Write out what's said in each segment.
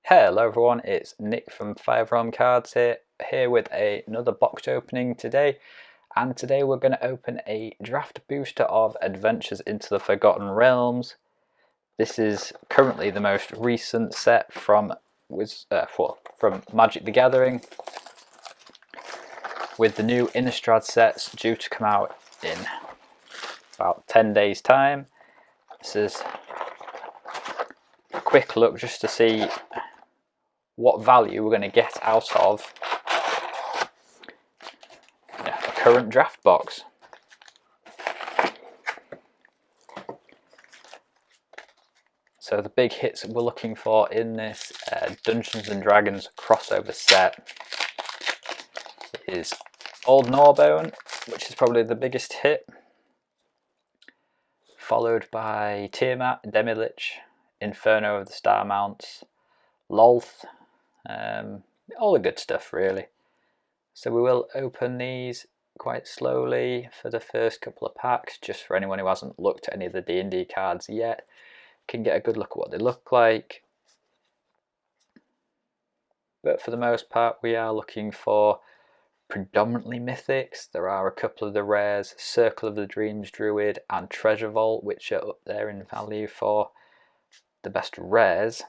Hello everyone, it's Nick from Five Cards here with another box opening today, and today we're going to open a draft booster of Adventures into the Forgotten Realms. This is currently the most recent set from Magic the Gathering, with the new Innistrad sets due to come out in about 10 days time. This is a quick look just to see what value we're going to get out of a current draft box. So the big hits we're looking for in this Dungeons and Dragons crossover set is Old Gnawbone, which is probably the biggest hit, followed by Tiamat, Demilich, Inferno of the Star Mounts, Lolth, all the good stuff really. So we will open these quite slowly for the first couple of packs, just for anyone who hasn't looked at any of the D&D cards yet, can get a good look at what they look like. But for the most part we are looking for predominantly mythics. There are a couple of the rares, Circle of the Dreams Druid and Treasure Vault, which are up there in value for the best rares.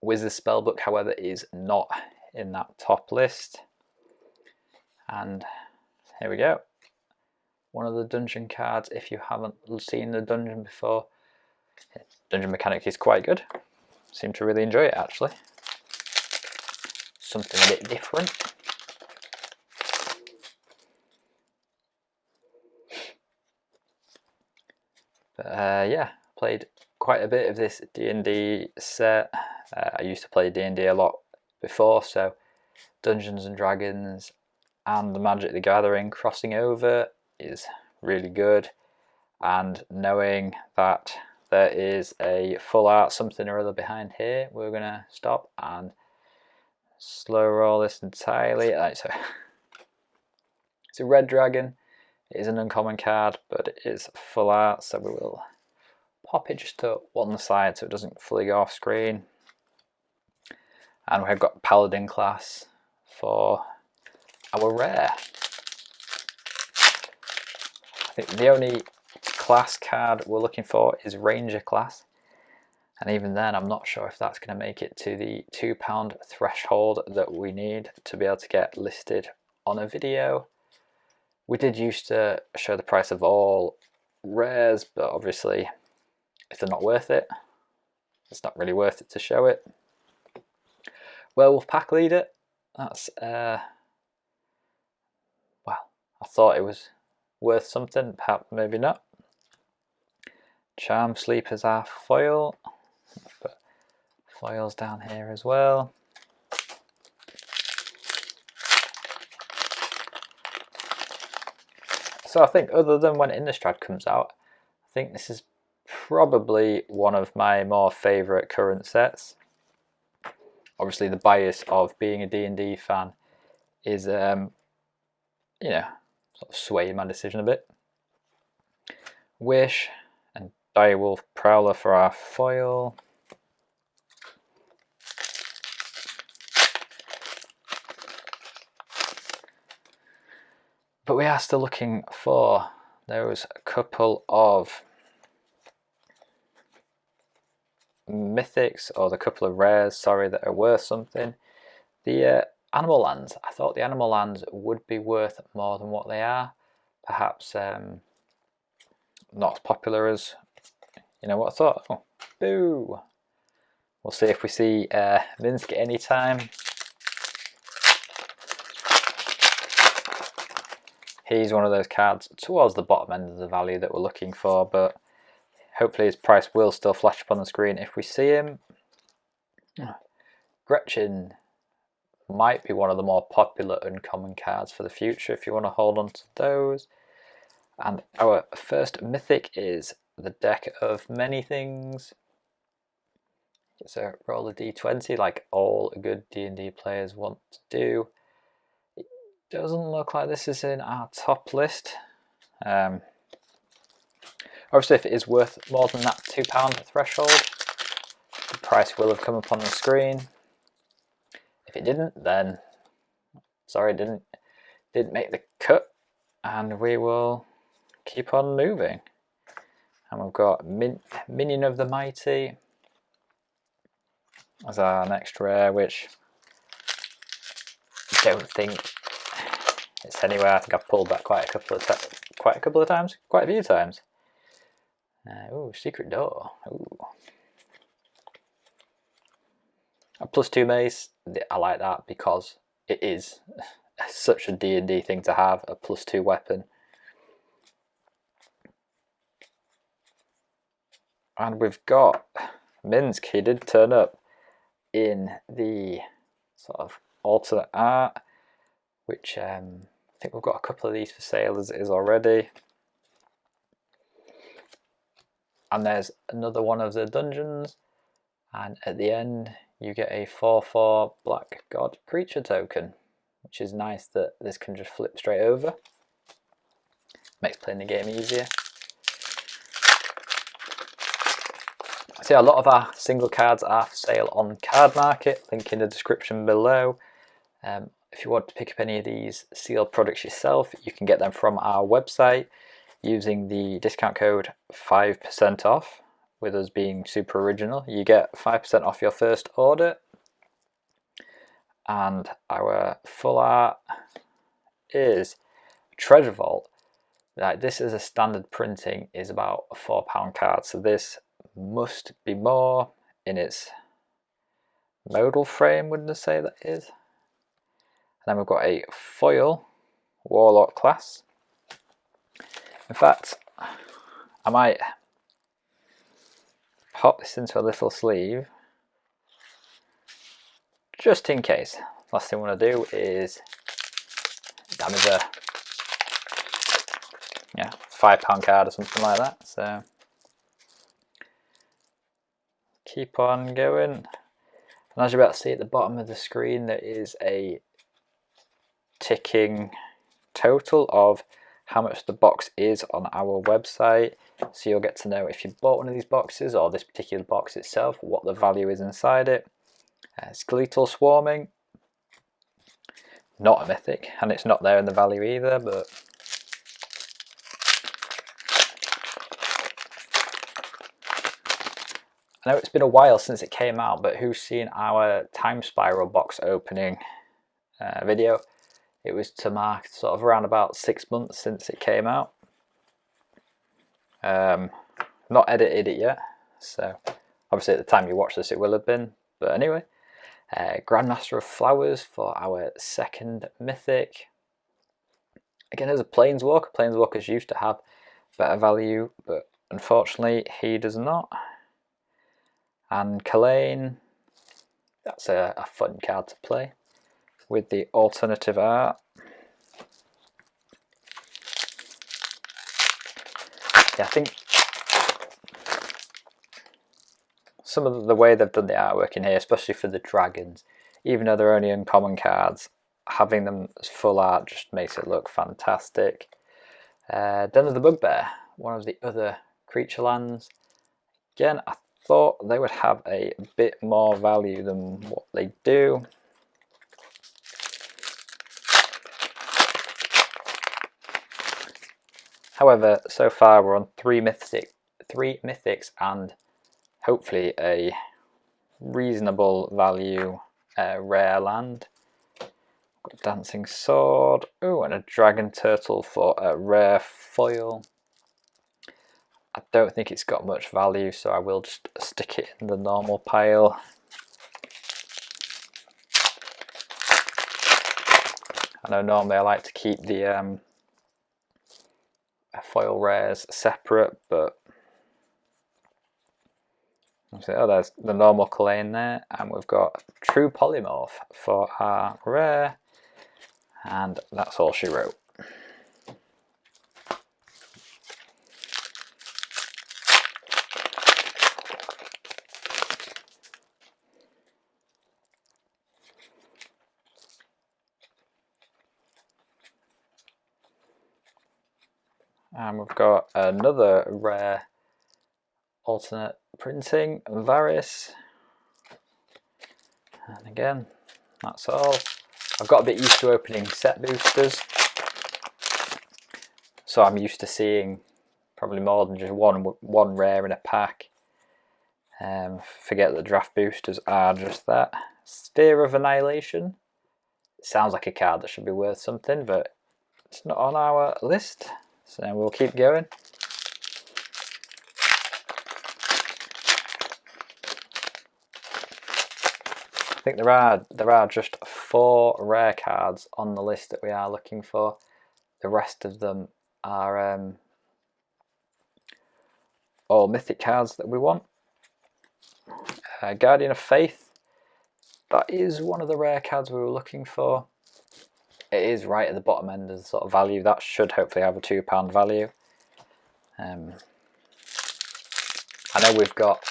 Wizard Spellbook, however, is not in that top list. And here we go. One of the dungeon cards, if you haven't seen the dungeon before. Dungeon mechanic is quite good. Seem to really enjoy it actually. Something a bit different. But yeah, played quite a bit of this D&D set. I used to play D&D a lot before, so Dungeons and Dragons and the Magic the Gathering crossing over is really good, and knowing that there is a full art something or other behind here, we're going to stop and slow roll this entirely. So it's a red dragon. It is an uncommon card, but it is full art, so we will pop it just to one side so it doesn't fully go off screen. And we've got Paladin class for our rare. I think the only class card we're looking for is Ranger class, and even then I'm not sure if that's going to make it to the £2 threshold that we need to be able to get listed on a video. We did used to show the price of all rares, but obviously if they're not worth it, it's not really worth it to show it. Werewolf Pack Leader, that's well, I thought it was worth something, perhaps maybe not. Charm Sleepers are foil, but foils down here as well. So I think other than when Innistrad comes out, I think this is probably one of my more favourite current sets. Obviously the bias of being a D&D fan is, you know, sort of swaying my decision a bit. Wish and Direwolf Prowler for our foil. But we are still looking for those couple of mythics, or the couple of rares, sorry, that are worth something. The Animal Lands, I thought the Animal Lands would be worth more than what they are. Perhaps not as popular as, you know what I thought. Oh, boo! We'll see if we see Minsc anytime. He's one of those cards towards the bottom end of the value that we're looking for, but hopefully his price will still flash up on the screen if we see him. Gretchen might be one of the more popular uncommon cards for the future if you want to hold on to those. And our first mythic is the Deck of Many Things. So roll a d20 like all good D&D players want to do. It doesn't look like this is in our top list. Obviously if it is worth more than that £2 threshold, price will have come up on the screen. If it didn't, then sorry, didn't make the cut, and we will keep on moving. And we've got Minion of the Mighty as our next rare, which I don't think it's anywhere. I think I've pulled that quite a couple of times, quite a few times. Ooh, Secret Door. Ooh. A +2 mace, I like that because it is such a D&D thing to have, a +2 weapon. And we've got Minsk. He did turn up in the sort of alternate art, which I think we've got a couple of these for sale as it is already. And there's another one of the dungeons, and at the end you get a 4/4 Black God creature token, which is nice that this can just flip straight over. Makes playing the game easier. So yeah, a lot of our single cards are for sale on Card Market, link in the description below. If you want to pick up any of these sealed products yourself, you can get them from our website using the discount code 5% off, with us being super original. You get 5% off your first order. And our full art is Treasure Vault. Like, this is a standard printing, is about a £4 card, so this must be more in its modal frame, wouldn't I say that is? And then we've got a foil Warlock class. In fact, I might pop this into a little sleeve just in case. Last thing I want to do is damage a £5 card or something like that. So keep on going. And as you're about to see at the bottom of the screen, there is a ticking total of how much the box is on our website. So you'll get to know if you bought one of these boxes or this particular box itself, what the value is inside it. Skeletal Swarming, not a mythic, and it's not there in the value either, but I know it's been a while since it came out, but who's seen our Time Spiral box opening video? It was to mark sort of around about 6 months since it came out. Not edited it yet, so obviously at the time you watch this it will have been, but anyway. Grandmaster of Flowers for our second mythic. Again, as a Planeswalker, Planeswalkers used to have better value, but unfortunately he does not. And Kalane, that's a fun card to play with the alternative art. Yeah, I think some of the way they've done the artwork in here, especially for the dragons, even though they're only uncommon cards, having them as full art just makes it look fantastic. Den of the Bugbear, one of the other creature lands. Again, I thought they would have a bit more value than what they do. However, so far we're on three mythics and hopefully a reasonable value rare land. Got Dancing Sword, oh, and a Dragon Turtle for a rare foil. I don't think it's got much value, so I will just stick it in the normal pile. I know normally I like to keep the foil rares separate, but oh, there's the normal Kalane there, and we've got True Polymorph for our rare, and that's all she wrote. And we've got another rare alternate printing, Varys, And again, that's all. I've got a bit used to opening set boosters, so I'm used to seeing probably more than just one rare in a pack. Forget that draft boosters are just that. Sphere of Annihilation. It sounds like a card that should be worth something, but it's not on our list, so we'll keep going. I think there are just 4 rare cards on the list that we are looking for. The rest of them are all mythic cards that we want. Guardian of Faith. That is one of the rare cards we were looking for. It is right at the bottom end of the sort of value. That should hopefully have a £2 value. I know we've got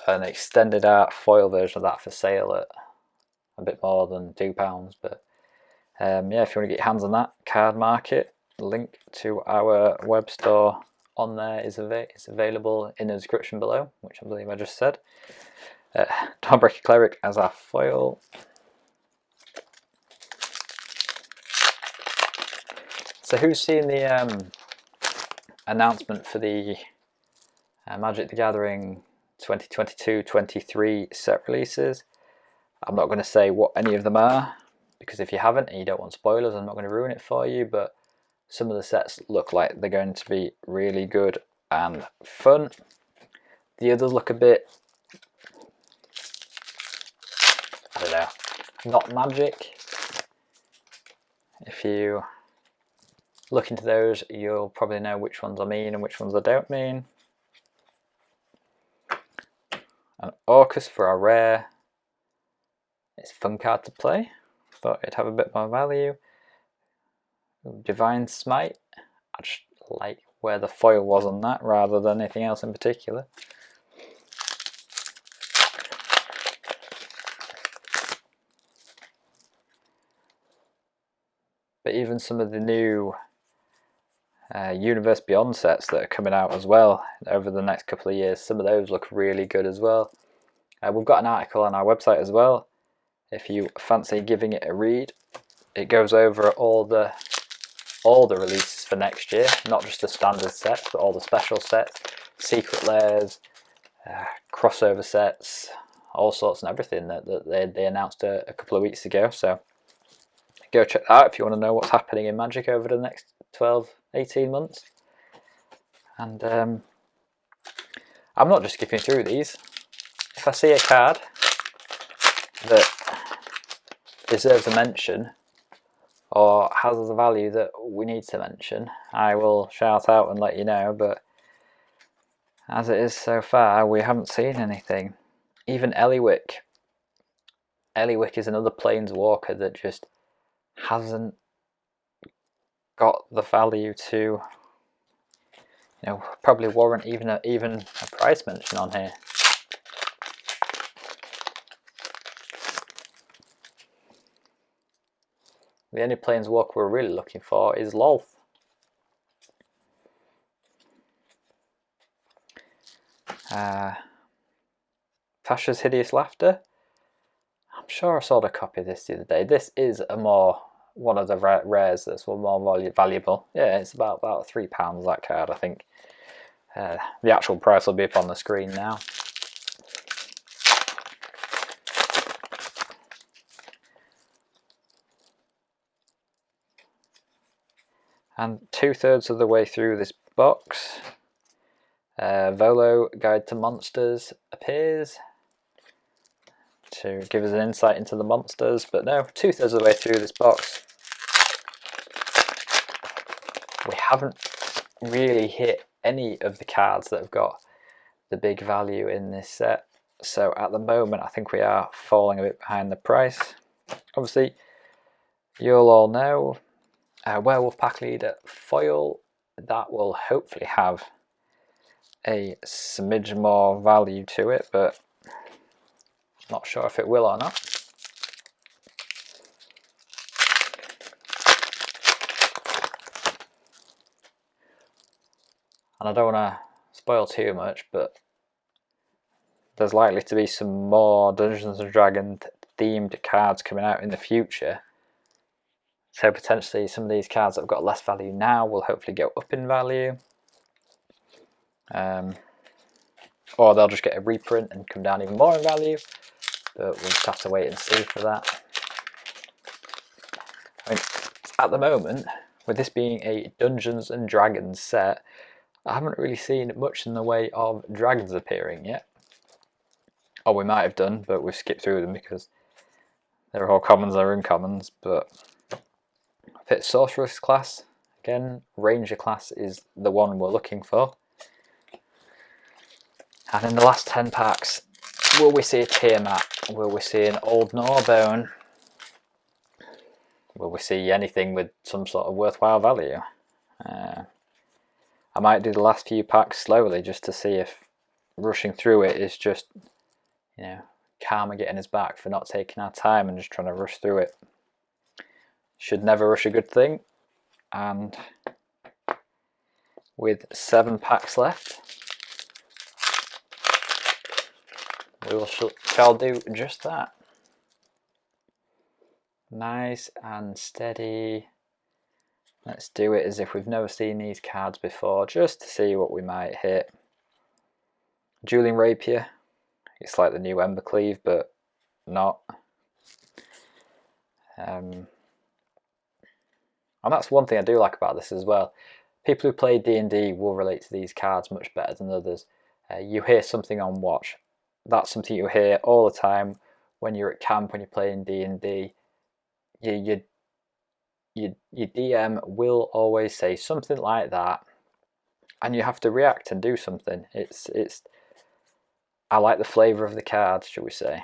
an extended art foil version of that for sale at a bit more than £2, but yeah, if you want to get your hands on that, Card Market, link to our web store on there is available in the description below, which I believe I just said. Dawnbreaker Cleric as our foil. So who's seen the announcement for the Magic the Gathering 2022-23 set releases? I'm not going to say what any of them are, because if you haven't and you don't want spoilers, I'm not going to ruin it for you, but some of the sets look like they're going to be really good and fun. The others look a bit, I don't know, not Magic. If you look into those, you'll probably know which ones I mean and which ones I don't mean. An Orcus for our rare. It's a fun card to play. Thought it'd have a bit more value. Divine Smite. I just like where the foil was on that rather than anything else in particular. But even some of the new Universe Beyond sets that are coming out as well over the next couple of years, some of those look really good as well. We've got an article on our website as well, if you fancy giving it a read. It goes over all the releases for next year, not just the standard sets, but all the special sets, secret layers, crossover sets, all sorts and everything that they announced a couple of weeks ago. So go check that out if you want to know what's happening in Magic over the next 12-18 months. And I'm not just skipping through these. If I see a card that deserves a mention or has the value that we need to mention, I will shout out and let you know, but as it is so far, we haven't seen anything. Even Eliwick. Eliwick is another Planeswalker that just hasn't got the value to, you know, probably warrant even a price mention on here. The only Planeswalker we're really looking for is Lolth. Tasha's Hideous Laughter. I'm sure I saw a copy of this the other day. This is one of the rares that's more valuable. Yeah, it's about £3, that card, I think. The actual price will be up on the screen now. And 2/3 of the way through this box, Volo Guide to Monsters appears to give us an insight into the monsters, but no, 2/3 of the way through this box, we haven't really hit any of the cards that have got the big value in this set. So at the moment, I think we are falling a bit behind the price. Obviously, you'll all know Werewolf Pack Leader foil, that will hopefully have a smidge more value to it, but not sure if it will or not. And I don't want to spoil too much, but there's likely to be some more Dungeons and Dragons themed cards coming out in the future. So potentially some of these cards that have got less value now will hopefully go up in value. Or they'll just get a reprint and come down even more in value. But we'll just have to wait and see for that. I mean, at the moment, with this being a Dungeons and Dragons set, I haven't really seen much in the way of dragons appearing yet. Or we might have done, but we've skipped through them because they're all commons or uncommons. But fit Sorceress class, again, Ranger class is the one we're looking for. And in the last 10 packs, will we see a Tiamat? Will we see an Old Gnawbone? Will we see anything with some sort of worthwhile value? I might do the last few packs slowly just to see if rushing through it is just, you know, karma getting us back for not taking our time and just trying to rush through it. Should never rush a good thing. And with 7 packs left, we shall do just that. Nice and steady. Let's do it as if we've never seen these cards before, just to see what we might hit. Dueling Rapier. It's like the new Embercleave, but not. And that's one thing I do like about this as well. People who play D&D will relate to these cards much better than others. You hear something on watch. That's something you hear all the time when you're at camp, when you're playing D&D. Your DM will always say something like that, and you have to react and do something. I like the flavour of the cards, shall we say.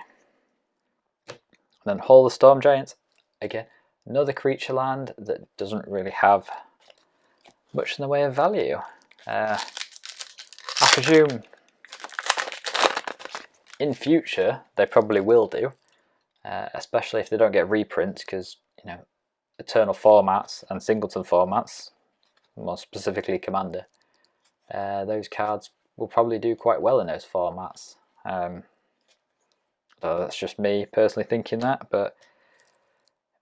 And then Hall of the Storm Giants, again, another creature land that doesn't really have much in the way of value. I presume in future they probably will do, especially if they don't get reprints, because, you know, Eternal formats and Singleton formats, more specifically Commander, those cards will probably do quite well in those formats. So that's just me personally thinking that, but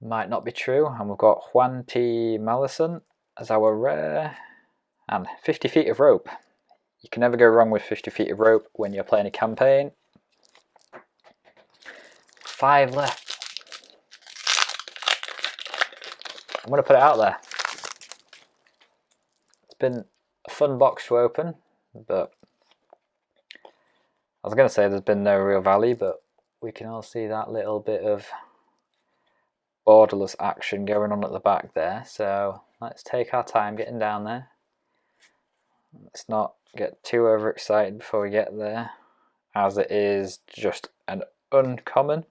it might not be true. And we've got Juan T. Malison as our rare, and 50 feet of rope. You can never go wrong with 50 feet of rope when you're playing a campaign. 5 left. I'm going to put it out there. It's been a fun box to open, but I was going to say there's been no real value, but we can all see that little bit of borderless action going on at the back there. So let's take our time getting down there. Let's not get too overexcited before we get there, as it is just an uncommon.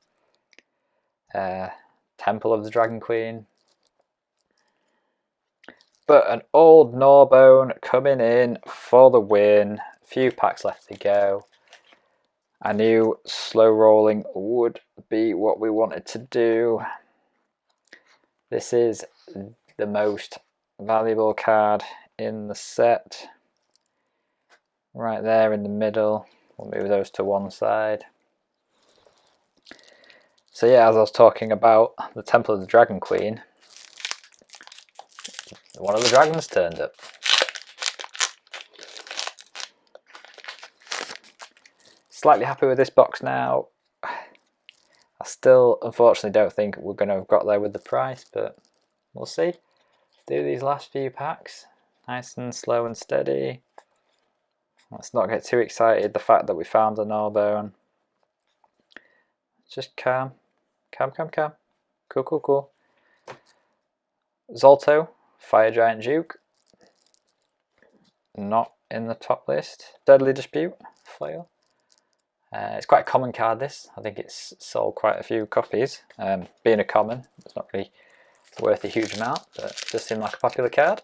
Temple of the Dragon Queen. But an Old Gnawbone coming in for the win. A few packs left to go. I knew slow rolling would be what we wanted to do. This is the most valuable card in the set. Right there in the middle. We'll move those to one side. So yeah, as I was talking about the Temple of the Dragon Queen, one of the dragons turned up. Slightly happy with this box now. I still unfortunately don't think we're going to have got there with the price, but we'll see. Do these last few packs nice and slow and steady. Let's not get too excited the fact that we found a Gnawbone. Just calm. Calm. Cool. Zolto, Fire Giant Duke. Not in the top list. Deadly Dispute, Flail. It's quite a common card, this. I think it's sold quite a few copies. Being a common, it's not really worth a huge amount, but it does seem like a popular card.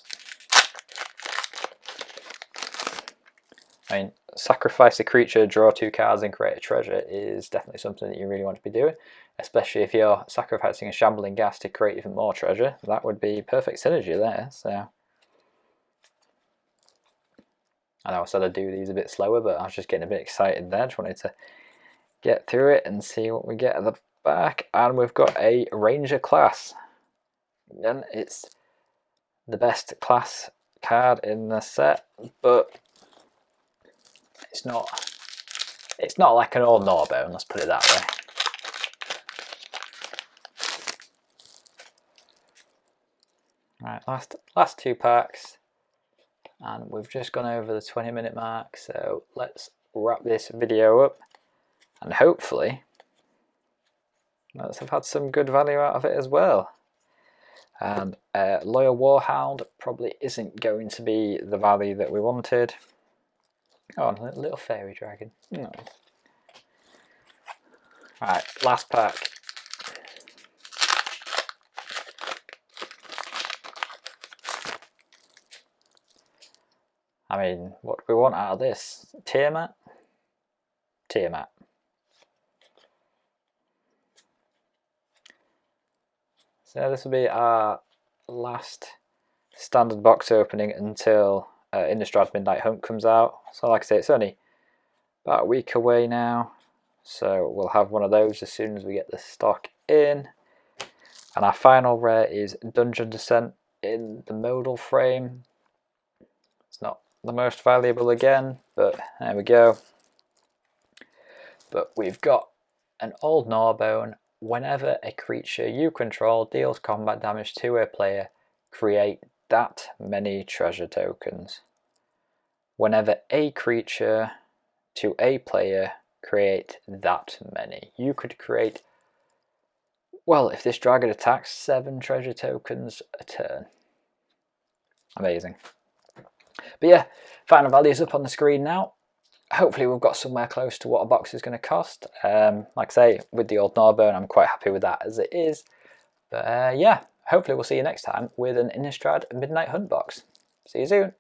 I mean, sacrifice a creature, draw 2 cards and create a treasure is definitely something that you really want to be doing, especially if you're sacrificing a Shambling Gas to create even more treasure. That would be perfect synergy there. So I know I said I'd do these a bit slower, but I was just getting a bit excited there. Just wanted to get through it and see what we get at the back. And we've got a Ranger class. And it's the best class card in the set, but it's not like an old Gnawbone, let's put it that way. Right, last 2 packs, and we've just gone over the 20-minute mark, so let's wrap this video up, and hopefully let's have had some good value out of it as well. And Loyal Warhound probably isn't going to be the value that we wanted. Oh, and a little fairy dragon. No. Right, last pack. I mean, what do we want out of this? Tiamat? Tiamat. So this will be our last standard box opening until Innistrad Midnight Hunt comes out. So like I say, it's only about a week away now. So we'll have one of those as soon as we get the stock in. And our final rare is Dungeon Descent in the modal frame. It's not the most valuable again, but there we go. But we've got an old Gnawbone. Whenever a creature you control deals combat damage to a player, create that many treasure tokens. Whenever a creature to a player, create that many. You could create, well, if this dragon attacks, 7 treasure tokens a turn. Amazing. But yeah, final values up on the screen now. Hopefully we've got somewhere close to what a box is going to cost. Like I say, with the old Gnawbone, I'm quite happy with that as it is. But yeah, hopefully we'll see you next time with an Innistrad Midnight Hunt box. See you soon.